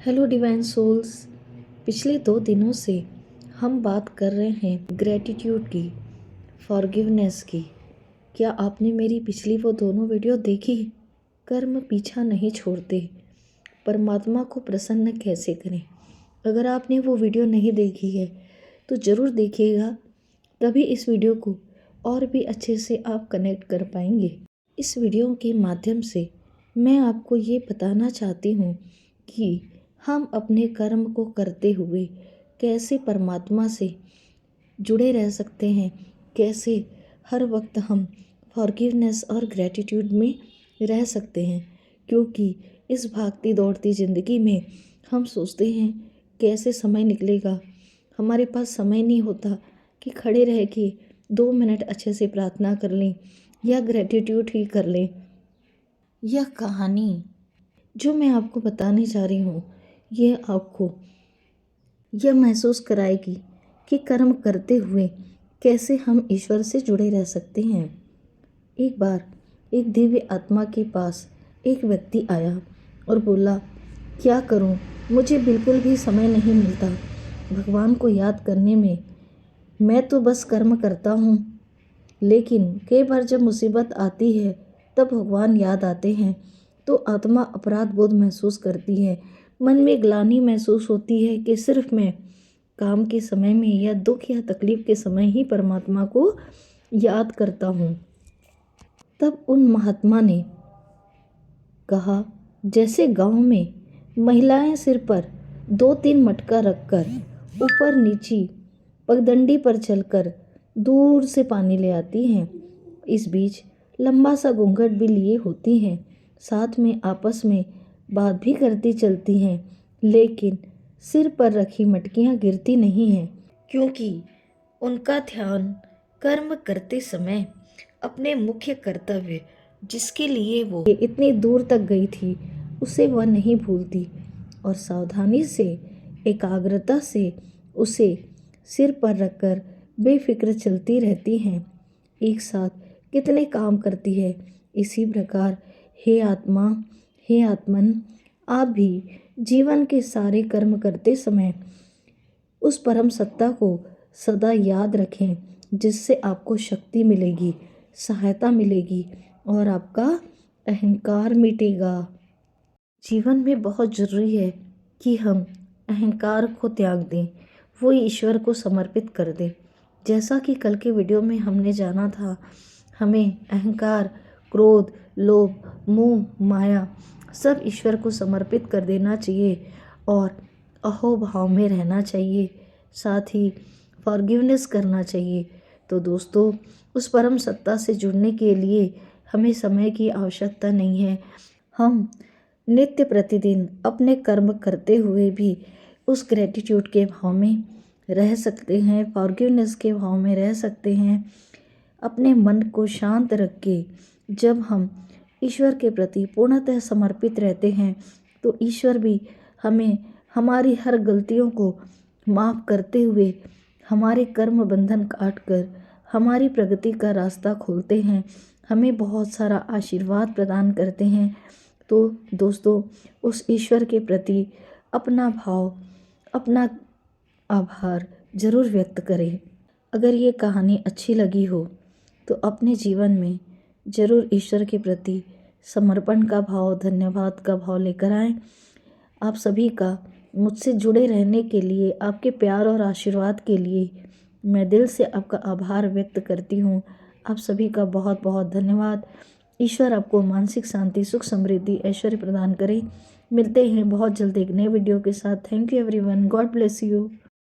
Hello divine souls. पिछले 2 दिनों से हम बात कर रहे हैं ग्रैटिट्यूड की, फॉरगिवनेस की। क्या आपने मेरी पिछली वो दोनों वीडियो देखी? कर्म पीछा नहीं छोड़ते, परमात्मा को प्रसन्न कैसे करें। अगर आपने वो वीडियो नहीं देखी है तो ज़रूर देखिएगा, तभी इस वीडियो को और भी अच्छे से आप कनेक्ट कर पाएंगे। इस वीडियो के माध्यम से मैं आपको ये बताना चाहती हूँ कि हम अपने कर्म को करते हुए कैसे परमात्मा से जुड़े रह सकते हैं, कैसे हर वक्त हम फॉरगिवनेस और ग्रैटिट्यूड में रह सकते हैं। क्योंकि इस भागती दौड़ती ज़िंदगी में हम सोचते हैं कैसे समय निकलेगा, हमारे पास समय नहीं होता कि खड़े रह के 2 मिनट अच्छे से प्रार्थना कर लें या ग्रैटिट्यूड ही कर लें। यह कहानी जो मैं आपको बताने जा रही हूँ, ये आपको यह महसूस कराएगी कि कर्म करते हुए कैसे हम ईश्वर से जुड़े रह सकते हैं। एक बार एक दिव्य आत्मा के पास एक व्यक्ति आया और बोला, क्या करूं, मुझे बिल्कुल भी समय नहीं मिलता भगवान को याद करने में। मैं तो बस कर्म करता हूं, लेकिन कई बार जब मुसीबत आती है तब भगवान याद आते हैं तो आत्मा अपराध बोध महसूस करती है। मन में ग्लानि महसूस होती है कि सिर्फ मैं काम के समय में या दुख या तकलीफ के समय ही परमात्मा को याद करता हूँ। तब उन महात्मा ने कहा, जैसे गांव में महिलाएं सिर पर 2-3 मटका रखकर ऊपर नीची पगडंडी पर चलकर दूर से पानी ले आती हैं, इस बीच लंबा सा घूंघट भी लिए होती हैं, साथ में आपस में बात भी करती चलती हैं, लेकिन सिर पर रखी मटकियां गिरती नहीं हैं, क्योंकि उनका ध्यान कर्म करते समय अपने मुख्य कर्तव्य जिसके लिए वो इतनी दूर तक गई थी उसे वह नहीं भूलती और सावधानी से, एकाग्रता से उसे सिर पर रखकर बेफिक्र चलती रहती हैं। एक साथ कितने काम करती है। इसी प्रकार हे आत्मा, हे आत्मन, आप भी जीवन के सारे कर्म करते समय उस परम सत्ता को सदा याद रखें, जिससे आपको शक्ति मिलेगी, सहायता मिलेगी और आपका अहंकार मिटेगा। जीवन में बहुत ज़रूरी है कि हम अहंकार को त्याग दें, वो ईश्वर को समर्पित कर दें। जैसा कि कल के वीडियो में हमने जाना था, हमें अहंकार, क्रोध, लोभ, मोह, माया सब ईश्वर को समर्पित कर देना चाहिए और अहोभाव में रहना चाहिए, साथ ही फॉरगिवनेस करना चाहिए। तो दोस्तों, उस परम सत्ता से जुड़ने के लिए हमें समय की आवश्यकता नहीं है। हम नित्य प्रतिदिन अपने कर्म करते हुए भी उस ग्रैटिट्यूड के भाव में रह सकते हैं, फॉरगिवनेस के भाव में रह सकते हैं। अपने मन को शांत रख के जब हम ईश्वर के प्रति पूर्णतः समर्पित रहते हैं तो ईश्वर भी हमें हमारी हर गलतियों को माफ़ करते हुए हमारे कर्म बंधन काट कर हमारी प्रगति का रास्ता खोलते हैं, हमें बहुत सारा आशीर्वाद प्रदान करते हैं। तो दोस्तों, उस ईश्वर के प्रति अपना भाव, अपना आभार ज़रूर व्यक्त करें। अगर ये कहानी अच्छी लगी हो तो अपने जीवन में ज़रूर ईश्वर के प्रति समर्पण का भाव, धन्यवाद का भाव लेकर आएँ। आप सभी का मुझसे जुड़े रहने के लिए, आपके प्यार और आशीर्वाद के लिए मैं दिल से आपका आभार व्यक्त करती हूँ। आप सभी का बहुत बहुत धन्यवाद। ईश्वर आपको मानसिक शांति, सुख, समृद्धि, ऐश्वर्य प्रदान करे। मिलते हैं बहुत जल्द एक नए वीडियो के साथ। Thank you everyone. God bless you.